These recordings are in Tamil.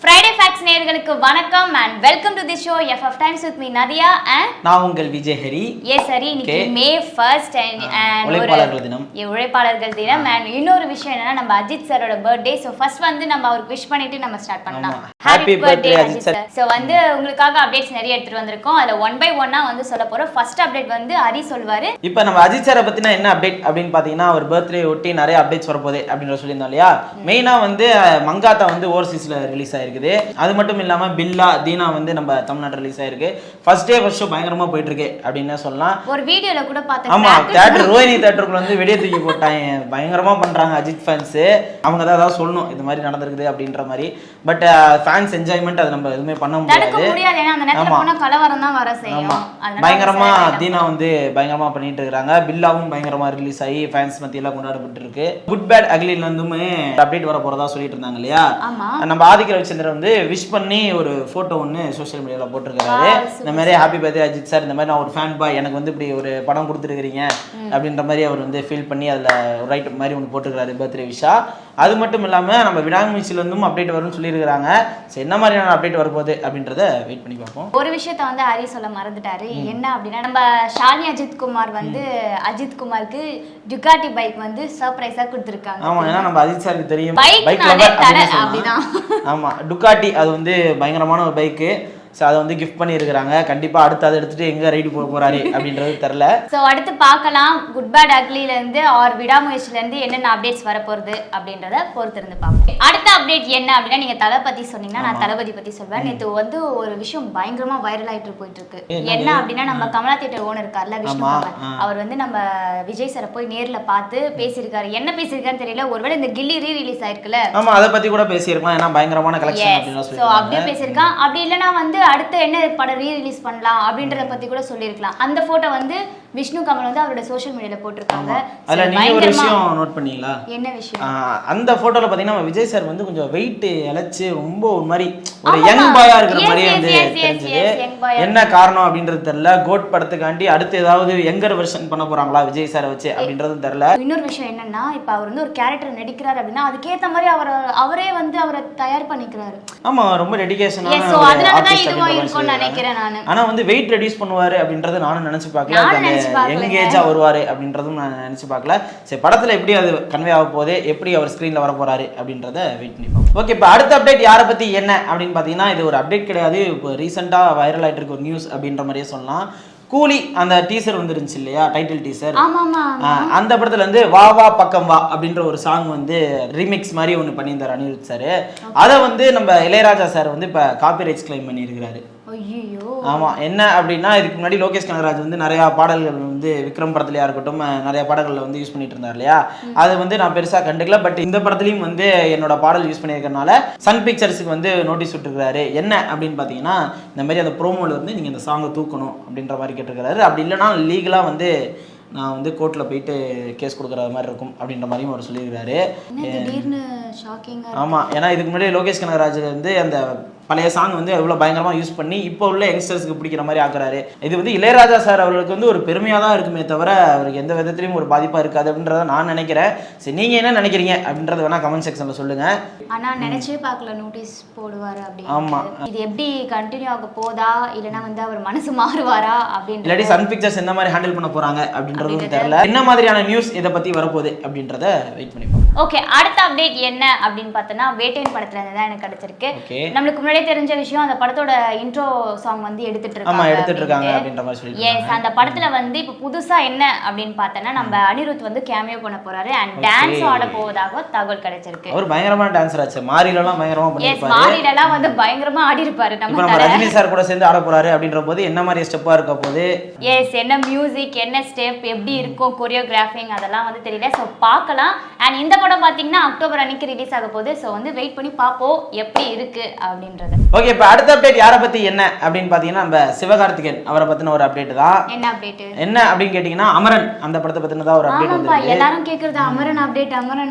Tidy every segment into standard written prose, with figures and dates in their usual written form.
Friday Facts நேயர்களுக்கு வணக்கம் and welcome to this show FF Times with me Nadia and நான் உங்கள் விஜய் ஹரி. Yes சரி, இன்னைக்கு May 1st and உழைப்பாளர்கள் தினம். உழைப்பாளர்கள் தினம் and இன்னொரு விஷயம் என்னன்னா நம்ம அஜித் சாரோட பர்த்டே. சோ ஃபர்ஸ்ட் வந்து நம்ம அவருக்கு விஷ் பண்ணிட்டு நம்ம ஸ்டார்ட் பண்ணலாம். Happy birthday Ajith sir. So வந்து உங்களுக்காக அப்டேட்ஸ் நிறைய எடுத்துட்டு வந்திருக்கோம். அதுல ஒன் பை ஒன்னா வந்து சொல்ல போறோம். ஃபர்ஸ்ட் அப்டேட் வந்து ஹரி சொல்வாரு. இப்போ நம்ம அஜித் சாரை பத்தினா என்ன அப்டேட் அப்படினு பாத்தீங்கன்னா அவர் பர்த்டே ஒட்டி நிறைய அப்டேட்ஸ் வரப்போகுது அப்படினு சொல்லியிருந்தோம் இல்லையா. மெயினா வந்து மங்காத்தா வந்து ஓவர்சீஸ்ல ரிலீஸ் ஆயிருக்குது. அது மட்டும் இல்லாம பில்லா தீனா வந்து நம்ம தமிழ்நாட்டுல ரிலீஸ் ஆயிருக்கு. ஃபர்ஸ்ட் டே ஃபர்ஸ்ட் ஷோ பயங்கரமா போயிட்டு இருக்கு அப்படின்னு சொல்லலாம். ஒரு வீடியோல கூட பார்த்தேன். ஆமா, தியேட்டர் ரோஹினி தியேட்டருக்குள்ள வந்து வெடிய தூக்கி போட்டாங்க. பயங்கரமா பண்றாங்க அஜித் ஃபேன்ஸ். அவங்க தான் ஏதாவது சொல்லணும் இந்த மாதிரி நடந்திருக்குது அப்படின்ற மாதிரி. பட் ஃபேன்ஸ் என்ஜாய்மெண்ட் அது நம்ம எதுவுமே பண்ண முடியாது. ஏன்னா அந்த நேரத்துல போனா கலவரம் தான் வர செய்யும். பயங்கரமா தீனா வந்து பயங்கரமா பண்ணிட்டு இருக்காங்க. பில்லாவும் பயங்கரமா ரிலீஸ் ஆகி ஃபேன்ஸ் மத்தியில கொண்டாடப்பட்டு இருக்கு. குட் பேட் அக்லில இருந்துமே அப்டேட் வர போறதா சொல்லிட்டு இருந்தாங்க இல்லையா. நம்ம ஆதிக்க ரவிச்சந்திரன் வந்து விஷ் பண்ணி ஒரு போட்டோ ஒன்று சோஷியல் மீடியால போட்டிருக்காரு. இந்த மாதிரி ஹாப்பி பர்த்டே அஜித் சார், இந்த மாதிரி நான் ஒரு ஃபேன் பாய், எனக்கு வந்து இப்படி ஒரு படம் கொடுத்துருக்கீங்க அப்படின்ற மாதிரி அவர் வந்து ஃபீல் பண்ணி அதில் ரைட் மாதிரி ஒன்று போட்டிருக்காரு பர்த்டே விஷா. அது மட்டும் இல்லாமல் நம்ம விடாமுயற்சியில இருந்தும் அப்டேட் வரும்னு சொல்லியிருக்காங்க. சரி, என்ன மாதிரியான அப்டேட் வரப்போகுது அப்படின்றத வெயிட் பண்ணி பார்ப்போம். ஒரு விஷயத்த வந்து ஹரி சொல்ல மறந்துட்டாரு. என்ன அப்படின்னா நம்ம ஷாலினி அஜித் குமார் வந்து அஜித் குமாருக்கு டுகாட்டி பைக் வந்து சர்ப்ரைஸா கொடுத்துருக்காங்க. ஆமா, ஏன்னா நம்ம அஜித் சாருக்கு தெரியும் பைக் அப்படிதான். ஆமா, டுகாட்டி அது வந்து பயங்கரமான ஒரு பைக்கு. ஸோ அதை வந்து கிஃப்ட் பண்ணியிருக்கிறாங்க. கண்டிப்பாக அடுத்து அதை எடுத்துட்டு எங்கே ரைடு போக போறாரு அப்படின்றது தெரில. ஸோ அடுத்து பார்க்கலாம் குட் பேட் அக்லிலேருந்து ஆர் விடாமுயற்சிலேருந்து என்னென்ன அப்டேட்ஸ் வரப்போகுது அப்படின்றத பொறுத்திருந்து பார்ப்போம். அடுத்த அப்டேட் என்ன அப்படின்னா, நீங்கள் தலை பற்றி சொன்னீங்கன்னா நான் தளபதி பற்றி சொல்வேன். நேற்று வந்து ஒரு விஷயம் பயங்கரமாக வைரல் ஆகிட்டு போயிட்டு இருக்கு. என்ன அப்படின்னா, நம்ம கமலா தியேட்டர் ஓனர் இருக்கார்ல விஷ்ணு, அவர் வந்து நம்ம விஜய் சாரை போய் நேரில் பார்த்து பேசியிருக்காரு. என்ன பேசியிருக்காருன்னு தெரியல. ஒருவேளை இந்த கில்லி ரீ ரிலீஸ் ஆயிருக்குல்ல, ஆமா, அதை பற்றி கூட பேசியிருக்கலாம். ஏன்னா பயங்கரமான கலெக்ஷன் அப்படின்னு சொல்லி. ஸோ அப்படியே பேசியிருக்கான். அப்படி இல்லைன்னா வந்து அடுத்து என்ன படம் ரீ ரிலீஸ் பண்ணலாம் அப்படின்றத பத்தி கூட சொல்லியிருக்கலாம். அந்த போட்டோ வந்து விஷ்ணு கமல் வந்து அவரோட சோஷியல் மீடியால போட்டிருக்காங்க. அதுல நீங்க ஒரு விஷயம் நோட் பண்ணீங்களா? என்ன விஷயம்? அந்த போட்டோல பாத்தீங்கன்னா விஜய் சார் வந்து கொஞ்சம் வெயிட் இழைச்சு ரொம்ப ஒரு மாதிரி ஒரு யங் பாயா இருக்கிற மாதிரி வந்து தெரிஞ்சது. என்ன காரணம் அப்படின்றது தெரியல. கோட் படத்துக்காண்டி அடுத்து ஏதாவது யங்கர் வெர்ஷன் பண்ண போறாங்களா விஜய் சாரை வச்சு அப்படின்றது தெரியல. இன்னொரு விஷயம் என்னன்னா, இப்ப அவர் வந்து ஒரு கேரக்டர் நடிக்கிறார் அப்படின்னா அதுக்கேற்ற மாதிரி அவரே வந்து அவரை தயார் பண்ணிக்கிறாரு. ஆமா, ரொம்ப டெடிகேஷனான ஆனா வந்து வெயிட் ரெடியூஸ் பண்ணுவாரு அப்படின்றது நானும் நினைச்சு பார்க்கல. எங்கேஜா வருவாரு அப்படின்றதும் நான் நினைச்சு பார்க்கல. சரி, படத்துல எப்படி அது கன்வே ஆக போகுது, எப்படி அவர் ஸ்கிரீன்ல வர போறாரு அப்படின்றத வெயிட் பண்ணி பார்ப்போம். ஓகே, இப்போ அடுத்த அப்டேட் யாரை பத்தி என்ன அப்படின்னு பாத்தீங்கன்னா, இது ஒரு அப்டேட் கிடையாது. இப்போ ரீசெண்டா வைரல் ஆயிட்டு இருக்க ஒரு நியூஸ் அப்படின்ற மாதிரியே சொல்லலாம். கூலி அந்த டீசர் வந்துருந்துச்சு இல்லையா, டைட்டில் டீசர். அந்த படத்துல வந்து வா வா பக்கம் வா அப்படின்ற ஒரு சாங் வந்து ரீமிக்ஸ் மாதிரி ஒன்று பண்ணியிருந்தார் அனிருத் சார். அதை வந்து நம்ம இளையராஜா சார் வந்து இப்போ காப்பிரைட்ஸ் கிளைம் பண்ணியிருக்கிறாரு. ஆமா, என்ன அப்படின்னா, இதுக்கு முன்னாடி லோகேஷ் கனகராஜ் வந்து நிறைய பாடல்கள் வந்து விக்ரம் படத்துலயா இருக்கட்டும் நிறைய பாடல்கள் வந்து யூஸ் பண்ணிட்டு இருந்தார் இல்லையா. அது வந்து நான் பெருசா கண்டுக்கல. பட் இந்த படத்துலயும் வந்து என்னோட பாடல் யூஸ் பண்ணியிருக்கனால சன் பிக்சர்ஸுக்கு வந்து நோட்டீஸ் விட்டுருக்காரு. என்ன அப்படின்னு பாத்தீங்கன்னா, இந்த மாதிரி அந்த ப்ரோமோல வந்து நீங்க இந்த சாங்கை தூக்கணும் அப்படின்ற மாதிரி கேட்டிருக்காரு. அப்படி இல்லைன்னா லீகலா வந்து நான் வந்து கோர்ட்ல போயிட்டு கேஸ் கொடுக்குற மாதிரி இருக்கும் அப்படின்ற மாதிரியும் அவர் சொல்லியிருக்காரு. ஆமா, ஏன்னா இதுக்கு முன்னாடி லோகேஷ் கனகராஜ் வந்து அந்த பழைய சாங் வந்து எவ்வளோ பயங்கரமாக யூஸ் பண்ணி இப்போ உள்ள யங்ஸ்டர்ஸ்க்கு பிடிக்கிற மாதிரி ஆக்குறாரு. இது வந்து இளையராஜா சார் அவர்களுக்கு வந்து ஒரு பெருமையாக தான் இருக்குமே தவிர அவருக்கு எந்த விதத்துலையும் ஒரு பாதிப்பாக இருக்காது அப்படின்றத நான் நினைக்கிறேன். சரி, நீங்கள் என்ன நினைக்கிறீங்க அப்படின்றத வேணா கமெண்ட் செக்ஷனில் சொல்லுங்கள். ஆனால் நினைச்சே பார்க்கல நோட்டீஸ் போடுவார் அப்படின்னு. ஆமாம், இது எப்படி கண்டினியூ ஆக போதா இல்லைன்னா வந்து அவர் மனசு மாறுவாரா அப்படின்னு, இல்லாட்டி சன் பிக்சர்ஸ் என்ன மாதிரி ஹேண்டில் பண்ண போகிறாங்க அப்படின்றதும் தெரியல. என்ன மாதிரியான நியூஸ் இதை பற்றி வரப்போகுது அப்படின்றத வெயிட் பண்ணிப்போம். ஓகே, அடுத்த அப்டேட் என்ன அப்படின்னு பார்த்தோன்னா, வேட்டையன் படத்துல இருந்து தான் எனக்கு கிடைச்சிருக்கு. நம்மளுக்கு முன்னாடி தெரிஞ்ச விஷயம், அந்த படத்தோட இன்ட்ரோ சாங் வந்து எடுத்துட்டு இருக்காங்க அப்படின்ற மாதிரி சொல்லி. எஸ், அந்த படத்துல வந்து இப்ப புதுசா என்ன அப்படின்னு பார்த்தோன்னா, நம்ம அனிருத் வந்து கேமியோ பண்ண போறாரு அண்ட் டான்ஸ் ஆட போவதாக தகவல் கிடைச்சிருக்கு. அவர் பயங்கரமான டான்சர் ஆச்சு. மாரிலலாம் பயங்கரமா பண்ணிருப்பாரு. மாரிலலாம் வந்து பயங்கரமா ஆடி இருப்பாரு. நம்ம ரஜினி சார் கூட சேர்ந்து ஆட போறாரு அப்படின்ற போது என்ன மாதிரி ஸ்டெப்பா இருக்க போகுது, எஸ் என்ன மியூசிக் என்ன ஸ்டெப் எப்படி இருக்கும் கோரியோகிராஃபிங் அதெல்லாம் வந்து தெரியல. ஸோ பார்க்கலாம். அண்ட் இந்த படம் பார்த்தீங்கன்னா அக்டோபர் அன்னைக்கு ரிலீஸ் ஆக போகுது. ஸோ வந்து வெயிட் பண்ணி பார்ப்போம் எப்படி இருக்கு அப்படின்றது. ஓகே, இப்போ அடுத்த அப்டேட் யாரை பத்தி என்ன அப்படின்னு பாத்தீங்கன்னா, நம்ம சிவகார்த்திகேயன் அவரை பத்தின ஒரு அப்டேட் தான். என்ன அப்டேட் என்ன அப்படின்னு கேட்டீங்கன்னா, அமரன் அந்த படத்தை பத்தினதா ஒரு அப்டேட் வந்து எல்லாரும் கேக்குறது அமரன் அப்டேட்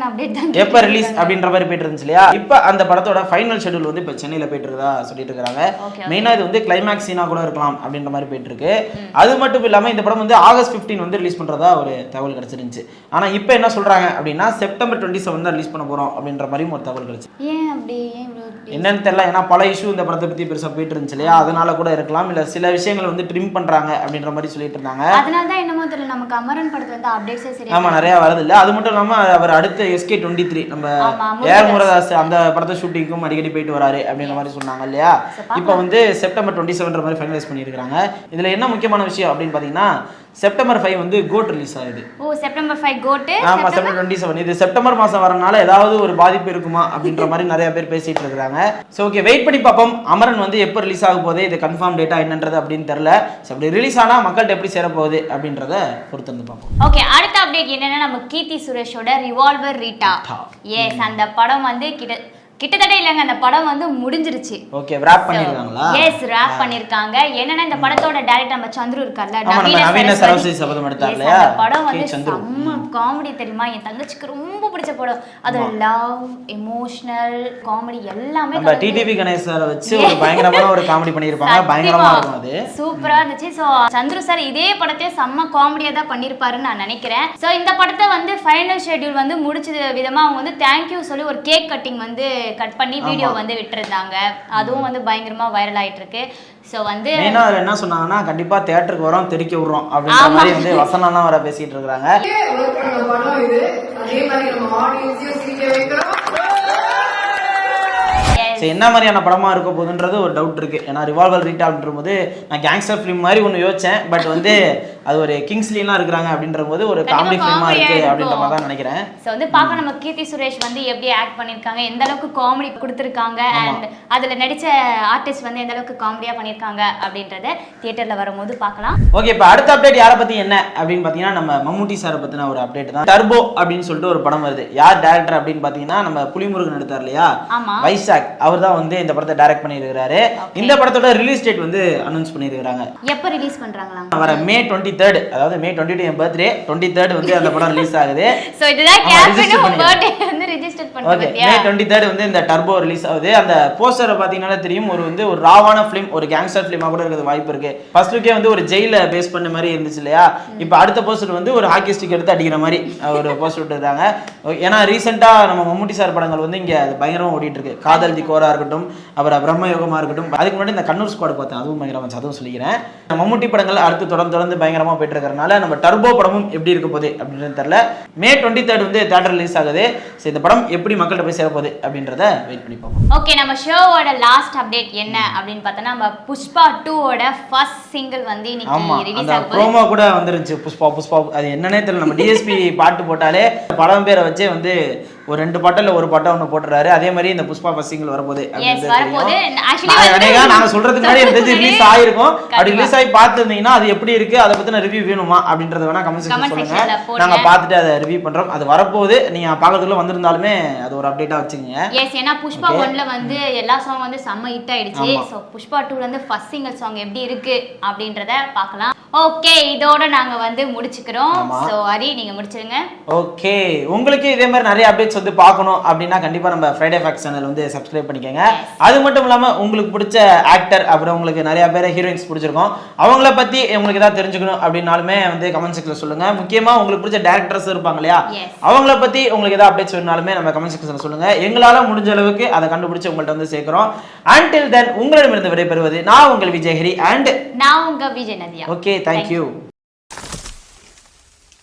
தான். எப்ப ரிலீஸ் அப்படின்ற மாதிரி போயிட்டு இருந்துச்சு இல்லையா. இப்போ அந்த படத்தோட ஃபைனல் ஷெட்யூல் வந்து இப்போ சென்னையில போயிட்டு இருக்கதா சொல்லிட்டு இருக்காங்க. மெயினா இது வந்து கிளைமேக்ஸ் சீனா கூட இருக்கலாம் அப்படின்ற மாதிரி போயிட்டு இருக்கு. அது மட்டும் இல்லாம இந்த படம் வந்து ஆகஸ்ட் 15 வந்து ரிலீஸ் பண்றதா ஒரு தகவல் கிடைச்சிருந்துச்சு. ஆனா இப்போ என்ன சொல்றாங்க அப்படின்னா, செப்டம்பர் செப்டம்பர் 27 தான் ரிலீஸ் பண்ண போறோம் அப்படின்ற மாதிரியும் ஒரு தகவல் கிடைச்சு. ஏன் அப்படி ஏன் இவ்வளவு என்னன்னு தெரியல, ஏன்னா பல இஷ்யூ இந்த படத்தை பத்தி பெருசா போயிட்டு இருந்துச்சு இல்லையா, அதனால கூட இருக்கலாம், இல்ல சில விஷயங்கள் வந்து ட்ரிம் பண்றாங்க அப்படின்ற மாதிரி சொல்லிட்டு இருந்தாங்க. அதனால தான் என்னமோ தெரியல, நமக்கு அமரன் படத்துல வந்து அப்டேட்ஸே சரியா. ஆமா, நிறைய வரது இல்ல. அது மட்டும் இல்லாம அவர் அடுத்த SK23 நம்ம ஏஆர் முருகதாஸ் அந்த படத்தை ஷூட்டிங்க்கும் அடிக்கடி போயிட்டு வராரு அப்படின்ற மாதிரி சொன்னாங்க இல்லையா. இப்போ வந்து செப்டம்பர் 27 மாதிரி ஃபைனலைஸ் பண்ணியிருக்காங்க. இதுல என்ன முக்கியமான விஷயம் அப்படின்னு பாத்தீங்கன்னா, செப்டம்பர் 5 வந்து கோட் ரிலீஸ் ஆகுது. ஓ, செப்டம்பர் 5 கோட். ஆமா, செப்டம்பர் 27. இது செப்டம்பர் மாசம் வரனால ஏதாவது ஒரு பாதிப்பு இருக்குமா அப்படின்ற மாதிரி நிறைய பேர் பேசிட்டு இருக்காங்க. சோ ஓகே, வெயிட் பண்ணி பார்ப்போம் அமரன் வந்து எப்போ ரிலீஸ் ஆக போகுது, இது கன்ஃபார்ம் டேட்டா என்னன்றது அப்படின்னு தெரியல. சோ அப்படி ரிலீஸ் ஆனா மக்கள்கிட்ட எப்படி சேர போகுது அப்படின்றத பொறுத்து வந்து பார்ப்போம். ஓகே, அடுத்த அப்டேட் என்னன்னா, நம்ம கீர்த்தி சுரேஷோட ரிவால்வர் ரீட்டா. எஸ், அந்த படம் வந்து கிட்டத்தட்ட இல்லங்க, அந்த படம் வந்து முடிஞ்சிருச்சு. ஓகே, ராப் பண்ணிருக்காங்களா? எஸ், ராப் பண்ணிருக்காங்க. என்னன்னா இந்த படத்தோட டைரக்டர் நம்ம சந்துரு இருக்கார்ல, நவீன சரஸ்வதி சபதம் எடுத்தார்ல. அந்த படம் வந்து செம்ம காமெடி தெரியுமா, என் தங்கச்சிக்கு ரொம்ப பிடிச்ச படம். அது லவ், எமோஷனல், காமெடி எல்லாமே. நம்ம டிடிவி கணேஷ் சார் வச்சு ஒரு பயங்கரமான ஒரு காமெடி பண்ணிருப்பாங்க, பயங்கரமா இருக்கும். அது சூப்பரா இருந்துச்சு. சோ சந்துரு சார் இதே படத்தை செம்ம காமெடியா தான் பண்ணிருப்பாருன்னு நான் நினைக்கிறேன். சோ இந்த படத்தை வந்து ஃபைனல் ஷெட்யூல் வந்து முடிச்ச விதமா அவங்க வந்து தேங்க்யூ சொல்லி ஒரு கேக் கட்டிங் வந்து கட் பண்ணி வீடியோ வந்து விட்டுருந்தாங்க. அதுவும் வந்து பயங்கரமா வைரல் ஆயிட்டு இருக்கு. சோ வந்து மெயினா என்ன சொன்னாங்கன்னா, கண்டிப்பா தியேட்டருக்கு வரோம், தெரிக்க விடுறோம் அப்படின்ற மாதிரி வந்து வசனம்லாம் வர பேசிட்டு இருக்காங்க. என்ன மாதிரியான படமா இருக்க போகுதுன்றது ஒரு டவுட் இருக்கு. ஏன்னா ரிவால்வர் ரீட்டா அப்படின்ற போது நான் கேங்ஸ்டர் ஃபிலிம் மாதிரி ஒன்று யோசிச்சேன். பட் வந்து அது ஒரு கிங்ஸ்லிலாம் இருக்கிறாங்க அப்படின்ற போது ஒரு காமெடி ஃபிலிமா இருக்கு அப்படின்ற மாதிரி தான் நினைக்கிறேன். ஸோ வந்து பார்க்க நம்ம கீர்த்தி சுரேஷ் வந்து எப்படி ஆக்ட் பண்ணியிருக்காங்க, எந்த அளவுக்கு காமெடி கொடுத்துருக்காங்க, அண்ட் அதுல நடிச்ச ஆர்டிஸ்ட் வந்து எந்த அளவுக்கு காமெடியா பண்ணியிருக்காங்க அப்படின்றத தியேட்டர்ல வரும்போது பார்க்கலாம். ஓகே, இப்போ அடுத்த அப்டேட் யாரை பத்தி என்ன அப்படின்னு பாத்தீங்கன்னா, நம்ம மம்முட்டி சாரை பத்தின ஒரு அப்டேட் தான். டர்போ அப்படின்னு சொல்லிட்டு ஒரு படம் வருது. யார் டைரக்டர் அப்படின்னு பாத்தீங்கன்னா, நம்ம புலிமுருகன் எடுத்தார் இல்லையா, வைசாக், அவர் தான் வந்து இந்த படத்தை டைரக்ட் பண்ணியிருக்காரு. இந்த படத்தோட ரிலீஸ் டேட் வந்து அனௌன்ஸ் பண்ணியிருக்காங்க. எப்போ ரிலீஸ் பண்றாங்களா? வர மே 23, அதாவது மே 22 என் பர்த்டே, 23 வந்து அந்த படம் ரிலீஸ் ஆகுது. சோ இதுதான் கேப்டன் பர்த்டே வந்து ரெஜிஸ்டர் பண்ணிட்டு மே 23 வந்து இந்த டர்போ ரிலீஸ் ஆகுது. அந்த போஸ்டரை பாத்தீங்கன்னா தெரியும், ஒரு வந்து ஒரு ராவான ஃபிலிம், ஒரு கேங்ஸ்டர் ஃபிலிமா கூட இருக்கிறது வாய்ப்பு இருக்கு. ஃபர்ஸ்ட் லுக்கே வந்து ஒரு ஜெயில பேஸ் பண்ண மாதிரி இருந்துச்சு இல்லையா. இப்போ அடுத்த போஸ்டர் வந்து ஒரு ஹாக்கி ஸ்டிக் எடுத்து அடிக்கிற மாதிரி ஒரு போஸ்டர் விட்டுருக்காங்க. ஏன்னா ரீசெண்டா நம்ம மம்முட்டி சார் படங்கள் வந்து இங்க பயங்கரமா ஓடிட்டு இருக்கு. காதல் தி கோரா இருக்கட்டும், அப்புறம் பிரம்மயோகமா இருக்கட்டும். அதுக்கு முன்னாடி இந்த கண்ணூர் ஸ்குவாட் பார்த்தேன், அதுவும் பயங்கரமா இருந்துச்சு, அதுவும் சொல்லிக்கிறேன். மம்முட்டி படங்கள் அடுத்து தொடர்ந்து பயங்கரமா போயிட்டு இருக்கறனால நம்ம டர்போ படமும் எப்படி இருக்க போகுது அப்படின்னு தெரியல. மே 23 வந்து தியேட்டர் ரிலீஸ் ஆகுது. சோ இந்த படம் எப்படி மக்கள்கிட்ட போய் சேர போகுது அப்படின்றத வெயிட் பண்ணி பார்ப்போம். ஓகே, நம்ம ஷோவோட லாஸ்ட் அப்டேட் என்ன அப்படின்னு பார்த்தோம்னா, நம்ம புஷ்பா 2 ஓட ஃபர்ஸ்ட் சிங்கிள் வந்து இன்னைக்கு ரிலீஸ் ஆகுது. ப்ரோமோ கூட வந்துருச்சு, புஷ்பா. அது என்னன்னே தெரியல. நம்ம டிஎஸ்பி பாட்டு போட்டாலே படம் பேரை வச்சே வந்து ஒரு 2 பாட்டு இல்ல ஒரு பாட்டை ஒன்று போட்டுறாரு. அதே மாதிரி இந்த புஷ்பா ஃபர்ஸ்ட் சிங்கிள் வரப்போகுது. நாங்க சொல்றதுக்கு முன்னாடி எனக்கு ரிலீஸ் ஆயிருக்கும். அப்படி ரிலீஸ் ஆகி பார்த்துருந்தீங்கன்னா அது எப்படி இருக்கு, அதை பத்தின ரிவ்யூ வேணுமா அப்படின்றத வேணா கமெண்ட் செக்ஷன் சொல்லுங்க. நாங்க பார்த்துட்டு அதை ரிவ்யூ பண்றோம். அது வரப்போகுது, நீங்க பார்க்கறதுக்குள்ள வந்திருந்தாலுமே அது ஒரு அப்டேட்டா வச்சுக்கோங்க. எஸ், ஏன்னா புஷ்பா 1ல வந்து எல்லா சாங் வந்து செம்ம ஹிட் ஆயிடுச்சு. சோ புஷ்பா 2ல வந்து ஃபர்ஸ்ட் சிங்கிள் சாங் எப்படி இருக்கு அப்படின்றத பார்க்கலாம். ஓகே, இதோட நாங்க வந்து முடிச்சுக்கிறோம். சோ ஹரி, நீங்க முடிச்சிருங்க. ஓகே, உங்களுக்கு இதே மாதிரி நிறைய அப்டேட்ஸ் வந்து பார்க்கணும் அப்படின்னா கண்டிப்பா நம்ம ஃப்ரைடே ஃபேக்ஸ் சேனல் வந்து சப்ஸ்கிரைப் பண்ணிக்கோங்க. அது மட்டும் இல்லாம உங்களுக்கு பிடிச்ச ஆக்டர், அப்புறம் உங்களுக்கு நிறைய பேர் ஹீரோயின்ஸ் பிடிச்சிருக்கும், அவங்கள பத்தி உங்களுக்கு ஏதாவது தெரிஞ்சுக்கணும் அப்படின்னாலுமே வந்து கமெண்ட் செக்ஷன்ல சொல்லுங்க. முக்கியமா உங்களுக்கு பிடிச்ச டேரக்டர்ஸ் இருப்பாங்க இல்லையா, அவங்கள பத்தி உங்களுக்கு ஏதாவது அப்டேட்ஸ் வேணும்னாலுமே நம்ம கமெண்ட் செக்ஷன்ல சொல்லுங்க. எங்களால முடிஞ்ச அளவுக்கு அதை கண்டுபிடிச்சு உங்கள்ட்ட வந்து சேர்க்கிறோம். Until then உங்களிடமிருந்து விடைபெறுவது நான் உங்கள் விஜய் ஹரி அண்ட் நான் உங்க Vijay Nadiya. Okay, thank you.